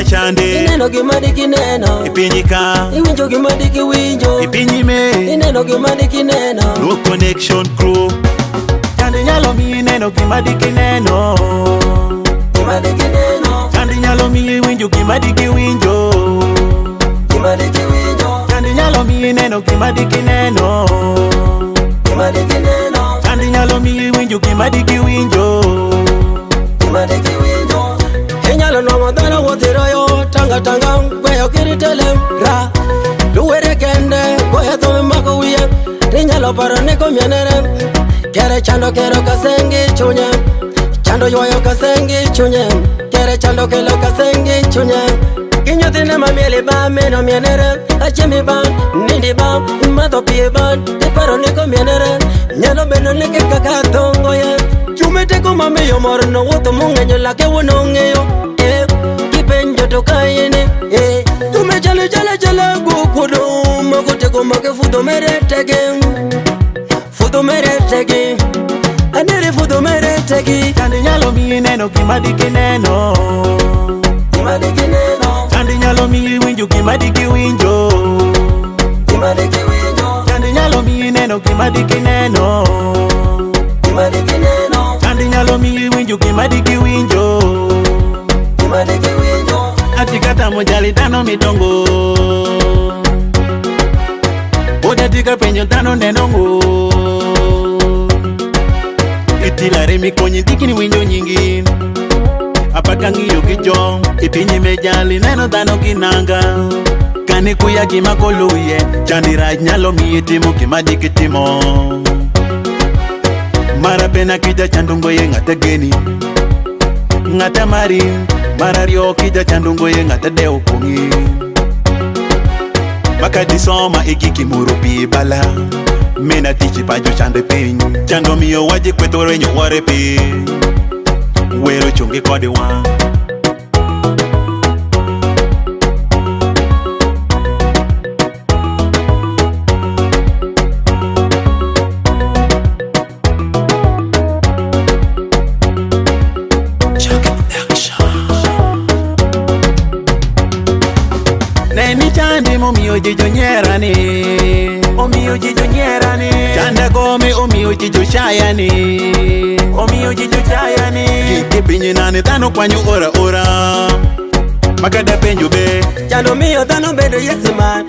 chande ineno gimadiki neno ipinyika iwinjo gimadiki winjo ipinyime ineno gimadiki neno no connection crew chande nyalo mi ineno gimadiki neno gimadiki neno chande nyalo mi winjo gimadiki winjo gimadiki winjo chande nyalo mi ineno gimadiki neno gimadiki neno chande nyalo mi winjo gimadiki winjo gimadiki winjo inyalo nomo dhano wuothiroyo tanga tanga gweyo kiritelem ra luwere kende goyo thome mako wiye inyalo paro ni komienere kere chando kero kasengi chunye chando ywayo kasengi chunye kere chando kelo kasengi chunye kinyothine mamieli ba mino mienere achimi ban nindi ban imadho pie ban iparo ni komienere nyalo beno ni kikaka thongoye chume teko mamiyo mor no wuotho mung'enyo lake wuno ng'eyo kipenjo to kaine chume chale chale chale gukudo mago teko make fudho meretege anere fudho meretegi chande nyalo mi ineno gimadiki neno gimadiki neno chande nyalo mi winjo gimadiki winjo gimadiki winjo chande nyalo mi ineno gimadiki neno gimadiki neno chande nyalo mi winjo gimadiki winjo gimadiki winjo atikata mojali dano midongo oda tika penjo dano nenongo itilare mikonyi dikini winjo nyingi apaka ng'iyo gi jo ipinyi mejali neno dhano ginanga kani kuya gima koluye chandi raj nyalo miye timo gimadiki timo mara pena kija chandungo ye ng'ata geni ng'ata mari mara rio kija chandungo ye ng'ata deo kongi baka disoma igiki muro pi bala mena tichi pajo chande piny chando miyo waji kwetho renyo ware pi wero chungi kode wa neni chandi momiyo jijo nyerani omiyo jijo nyerani chanda gome omiyo jijo chayani omiyo jijo chayani kipinyi nani dhano kwanyo ora ora makada penjo be chando miyo dhano bedo yesiman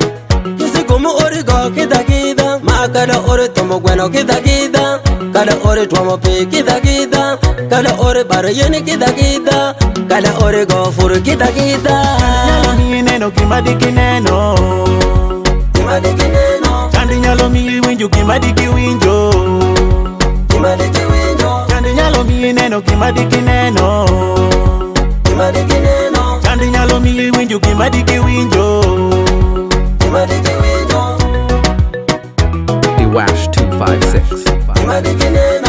kisikumu origo kidha kidha makada ore tomo gweno kidha kidha kada ore tuomo pi kidha kidha kada ore baro yeni kidha kidha kada ore go furu kidha kidha nyalo mi neno gimadiki neno gimadiki neno chandi nyalo mi winjo gimadiki winjo gimadiki winjo chandi nyalo mi neno gimadiki neno gimadiki neno chandi nyalo mi winjo gimadiki winjo gimadiki winjo Iwash 256 gimadiki neno